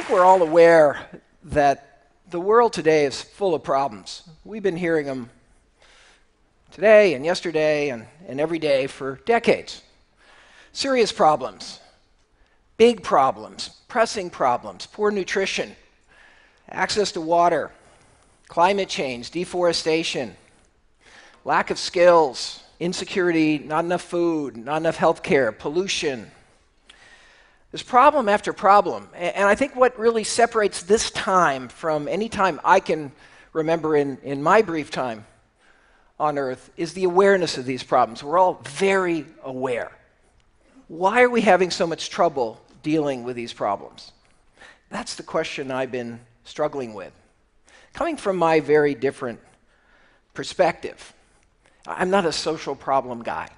think we're all aware that the world today is full of problems. We've been hearing them today and yesterday and every day for decades. Serious problems, big problems, pressing problems, poor nutrition, access to water, climate change, deforestation, lack of skills, insecurity, not enough food, not enough health care, pollution. There's problem after problem. And I think what really separates this time from any time I can remember in my brief time on Earth is the awareness of these problems. We're all very aware. Why are we having so much trouble dealing with these problems? That's the question I've been struggling with. Coming from my very different perspective, I'm not a social problem guy.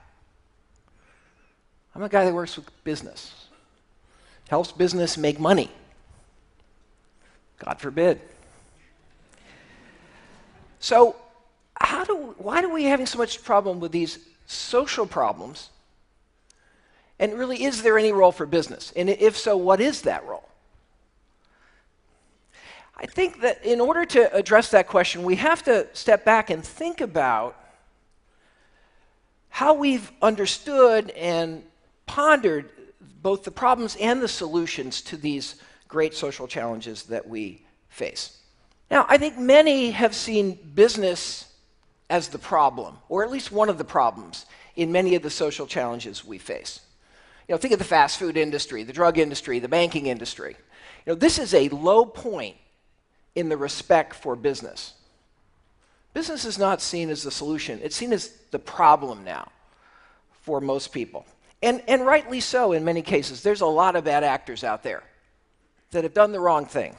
I'm a guy that works with business, helps business make money. God forbid. So why are we having so much problem with these social problems? And really, is there any role for business? And if so, what is that role? I think that in order to address that question, we have to step back and think about how we've understood and pondered both the problems and the solutions to these great social challenges that we face. Now, I think many have seen business as the problem, or at least one of the problems in many of the social challenges we face. Think of the fast food industry, the drug industry, the banking industry. This is a low point in the respect for business. Business is not seen as the solution. It's seen as the problem now for most people. And rightly so in many cases. There's a lot of bad actors out there that have done the wrong thing,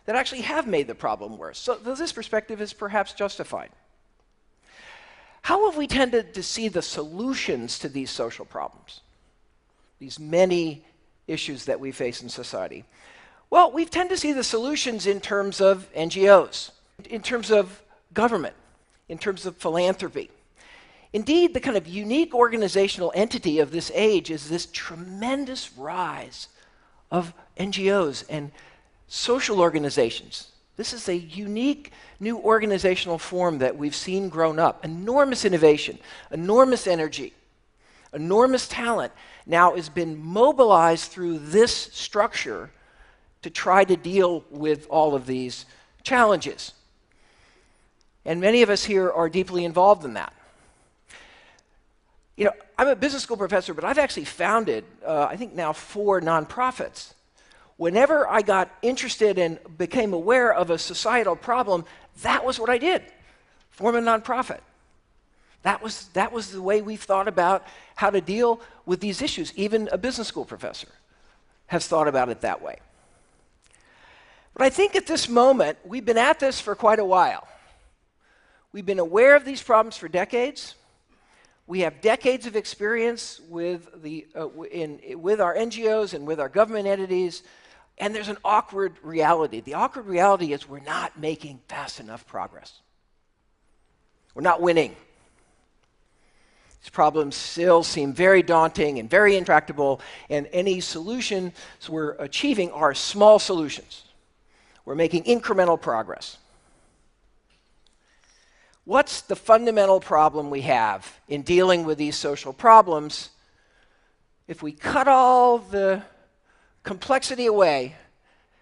that actually have made the problem worse. So this perspective is perhaps justified. How have we tended to see the solutions to these social problems, these many issues that we face in society? Well, we tend to see the solutions in terms of NGOs, in terms of government, in terms of philanthropy. Indeed, the kind of unique organizational entity of this age is this tremendous rise of NGOs and social organizations. This is a unique new organizational form that we've seen grown up. Enormous innovation, enormous energy, enormous talent now has been mobilized through this structure to try to deal with all of these challenges. And many of us here are deeply involved in that. I'm a business school professor, but I've actually founded, I think now 4 nonprofits. Whenever I got interested and became aware of a societal problem, that was what I did, form a nonprofit. That was the way we thought about how to deal with these issues. Even a business school professor has thought about it that way. But I think at this moment, we've been at this for quite a while. We've been aware of these problems for decades. We have decades of experience with our NGOs and with our government entities, and there's an awkward reality. The awkward reality is we're not making fast enough progress. We're not winning. These problems still seem very daunting and very intractable, and any solutions we're achieving are small solutions. We're making incremental progress. What's the fundamental problem we have in dealing with these social problems? If we cut all the complexity away,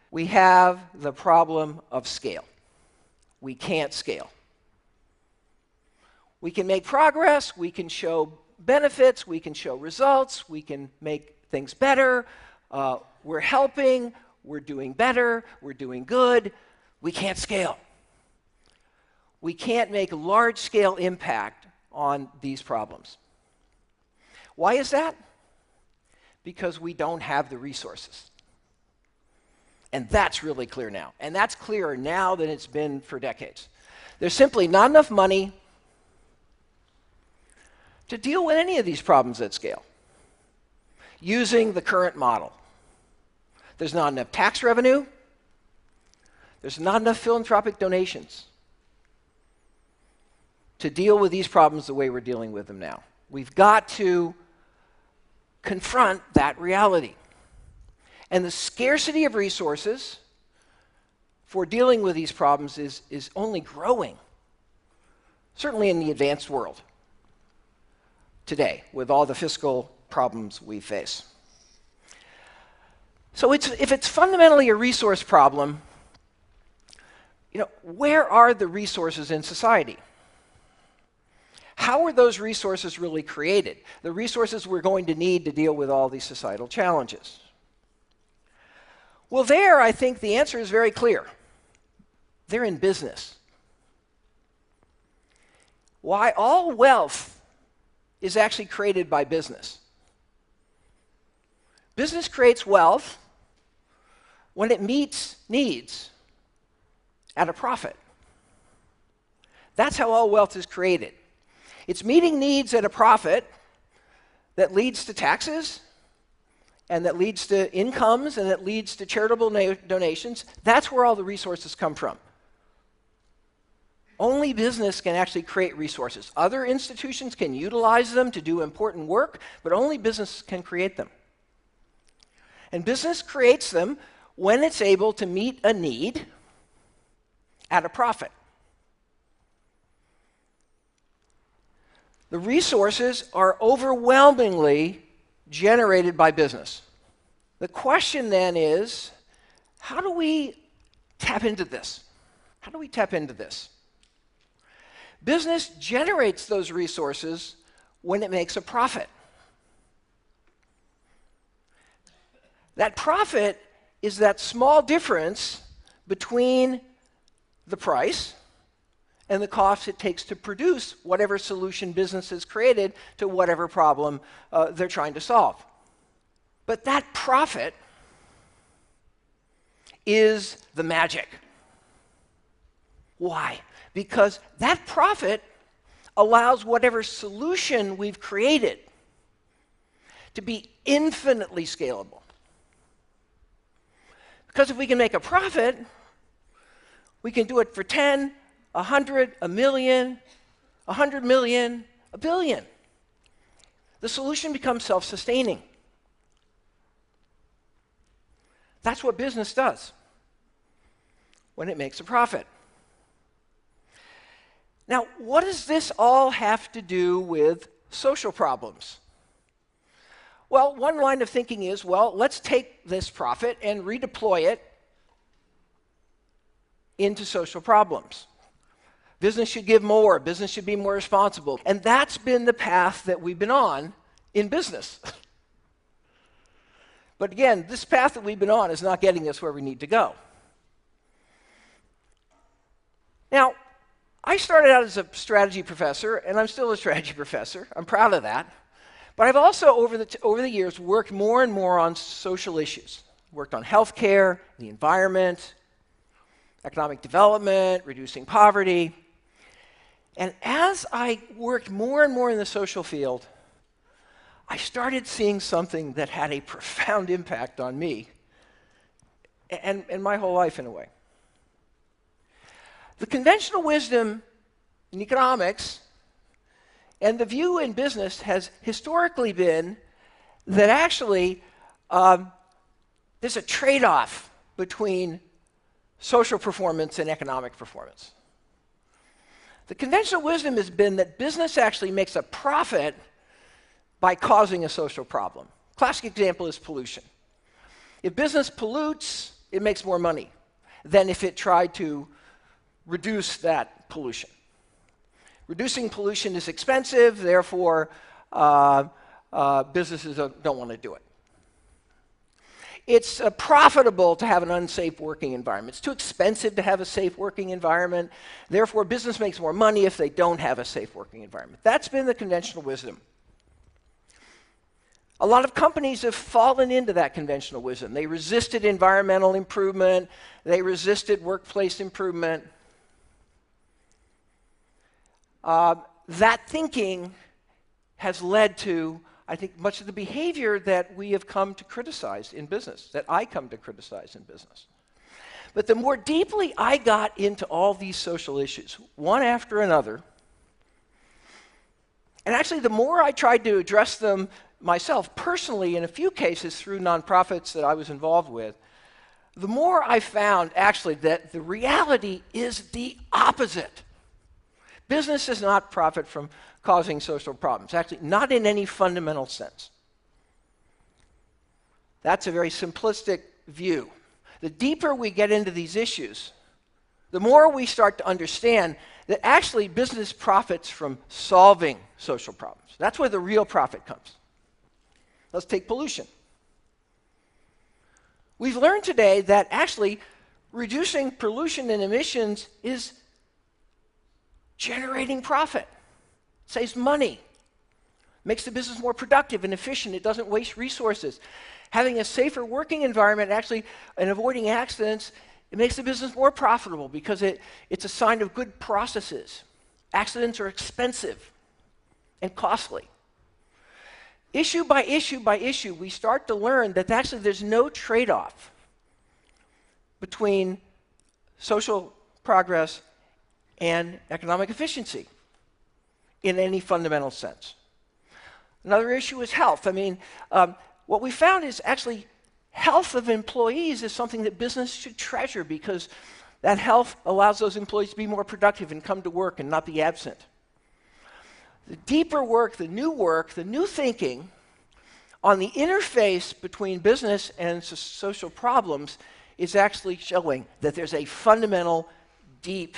we have the problem of scale. We can't scale. We can make progress, we can show benefits, we can show results, we can make things better, we're helping, we're doing better, we're doing good. We can't scale. We can't make large-scale impact on these problems. Why is that? Because we don't have the resources. And that's really clear now. And that's clearer now than it's been for decades. There's simply not enough money to deal with any of these problems at scale using the current model. There's not enough tax revenue. There's not enough philanthropic donations to deal with these problems the way we're dealing with them now. We've got to confront that reality. And the scarcity of resources for dealing with these problems is only growing, certainly in the advanced world today, with all the fiscal problems we face. So if it's fundamentally a resource problem, where are the resources in society? How are those resources really created? The resources we're going to need to deal with all these societal challenges. Well, there, I think the answer is very clear. They're in business. Why all wealth is actually created by business. Business creates wealth when it meets needs at a profit. That's how all wealth is created. It's meeting needs at a profit that leads to taxes, and that leads to incomes, and that leads to charitable donations. That's where all the resources come from. Only business can actually create resources. Other institutions can utilize them to do important work, but only business can create them. And business creates them when it's able to meet a need at a profit. The resources are overwhelmingly generated by business. The question then is, how do we tap into this? How do we tap into this? Business generates those resources when it makes a profit. That profit is that small difference between the price and the cost it takes to produce whatever solution business has created to whatever problem they're trying to solve. But that profit is the magic. Why? Because that profit allows whatever solution we've created to be infinitely scalable. Because if we can make a profit, we can do it for 10, 100, a million, 100 million, a billion. The solution becomes self-sustaining. That's what business does when it makes a profit. Now, what does this all have to do with social problems? Well, one line of thinking is, let's take this profit and redeploy it into social problems. Business should give more. Business should be more responsible. And that's been the path that we've been on in business. But again, this path that we've been on is not getting us where we need to go. Now, I started out as a strategy professor, and I'm still a strategy professor. I'm proud of that. But I've also, over the years, worked more and more on social issues. Worked on healthcare, the environment, economic development, reducing poverty. And as I worked more and more in the social field, I started seeing something that had a profound impact on me and my whole life in a way. The conventional wisdom in economics and the view in business has historically been that actually there's a trade-off between social performance and economic performance. The conventional wisdom has been that business actually makes a profit by causing a social problem. Classic example is pollution. If business pollutes, it makes more money than if it tried to reduce that pollution. Reducing pollution is expensive, therefore businesses don't want to do it. It's profitable to have an unsafe working environment. It's too expensive to have a safe working environment, therefore business makes more money if they don't have a safe working environment. That's been the conventional wisdom. A lot of companies have fallen into that conventional wisdom. They resisted environmental improvement, they resisted workplace improvement. That thinking has led to, I think, much of the behavior that we have come to criticize in business, that I come to criticize in business. But the more deeply I got into all these social issues, one after another, and actually the more I tried to address them myself personally in a few cases through nonprofits that I was involved with, the more I found actually that the reality is the opposite. Business does not profit from causing social problems, actually not in any fundamental sense. That's a very simplistic view. The deeper we get into these issues, the more we start to understand that actually business profits from solving social problems. That's where the real profit comes. Let's take pollution. We've learned today that actually reducing pollution and emissions is generating profit. It saves money, makes the business more productive and efficient. It doesn't waste resources. Having a safer working environment actually and avoiding accidents, it makes the business more profitable because it's a sign of good processes. Accidents are expensive and costly. Issue by issue by issue, we start to learn that actually there's no trade-off between social progress and economic efficiency in any fundamental sense. Another issue is health. I mean, what we found is actually health of employees is something that business should treasure because that health allows those employees to be more productive and come to work and not be absent. The deeper work, the new thinking on the interface between business and social problems is actually showing that there's a fundamental, deep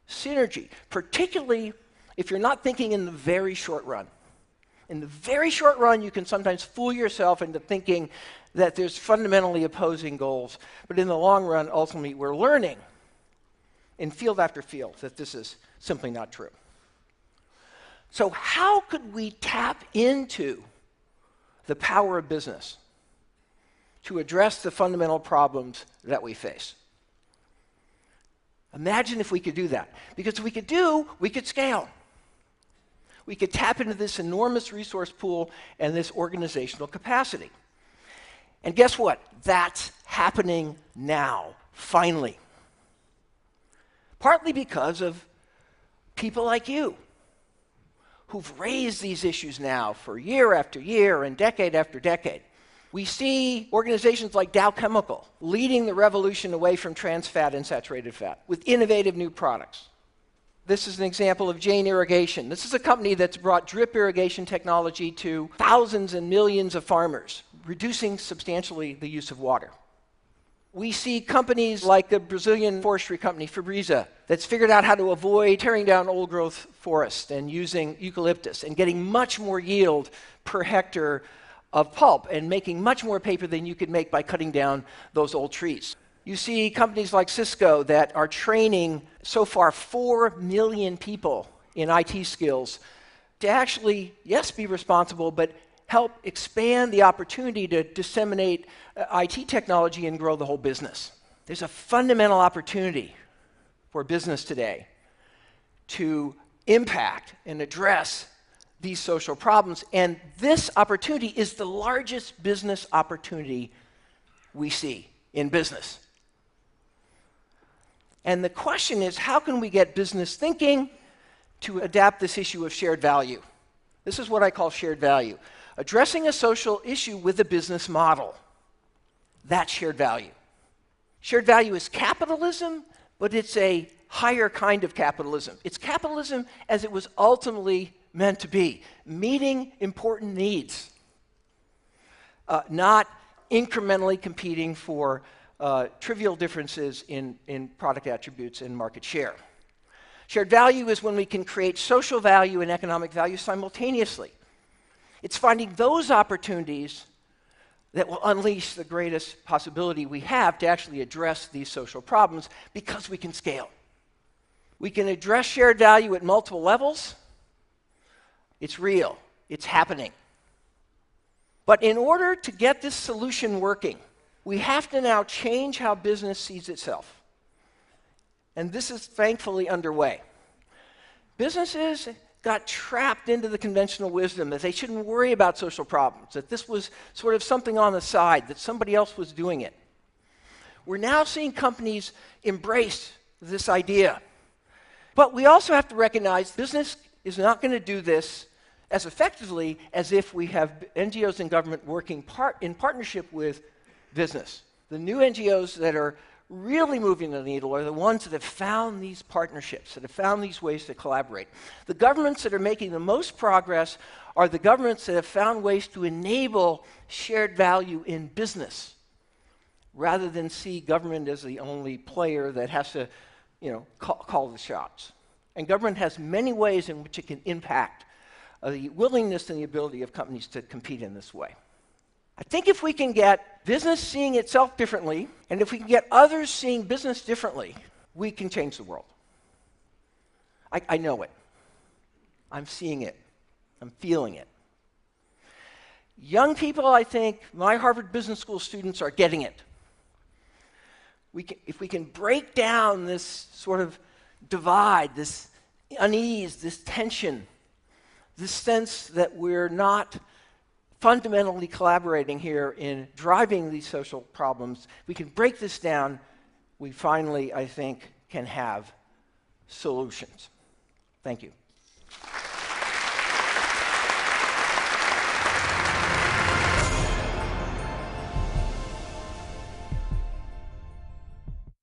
synergy, particularly if you're not thinking in the very short run. In the very short run, you can sometimes fool yourself into thinking that there's fundamentally opposing goals. But in the long run, ultimately, we're learning in field after field that this is simply not true. So how could we tap into the power of business to address the fundamental problems that we face? Imagine if we could do that. Because if we could scale. We could tap into this enormous resource pool and this organizational capacity. And guess what? That's happening now, finally. Partly because of people like you, who've raised these issues now for year after year and decade after decade. We see organizations like Dow Chemical leading the revolution away from trans fat and saturated fat with innovative new products. This is an example of Jane Irrigation. This is a company that's brought drip irrigation technology to thousands and millions of farmers, reducing substantially the use of water. We see companies like the Brazilian forestry company, Fibreeza, that's figured out how to avoid tearing down old-growth forests and using eucalyptus and getting much more yield per hectare of pulp and making much more paper than you could make by cutting down those old trees. You see companies like Cisco that are training so far 4 million people in IT skills to actually, yes, be responsible, but help expand the opportunity to disseminate IT technology and grow the whole business. There's a fundamental opportunity for business today to impact and address these social problems, and this opportunity is the largest business opportunity we see in business. And the question is, how can we get business thinking to adapt this issue of shared value? This is what I call shared value. Addressing a social issue with a business model. That's shared value. Shared value is capitalism, but it's a higher kind of capitalism. It's capitalism as it was ultimately meant to be, meeting important needs, not incrementally competing for trivial differences in product attributes and market share. Shared value is when we can create social value and economic value simultaneously. It's finding those opportunities that will unleash the greatest possibility we have to actually address these social problems because we can scale. We can address shared value at multiple levels. It's real. It's happening. But in order to get this solution working, we have to now change how business sees itself. And this is thankfully underway. Businesses got trapped into the conventional wisdom that they shouldn't worry about social problems, that this was sort of something on the side, that somebody else was doing it. We're now seeing companies embrace this idea. But we also have to recognize business is not going to do this as effectively as if we have NGOs and government working in partnership with business. The new NGOs that are really moving the needle are the ones that have found these partnerships, that have found these ways to collaborate. The governments that are making the most progress are the governments that have found ways to enable shared value in business, rather than see government as the only player that has to, call the shots. And government has many ways in which it can impact the willingness and the ability of companies to compete in this way. I think if we can get business seeing itself differently, and if we can get others seeing business differently, we can change the world. I know it. I'm seeing it. I'm feeling it. Young people, I think, my Harvard Business School students are getting it. If we can break down this sort of divide, this unease, this tension, this sense that we're not fundamentally collaborating here in driving these social problems, we can break this down, we finally, I think, can have solutions. Thank you.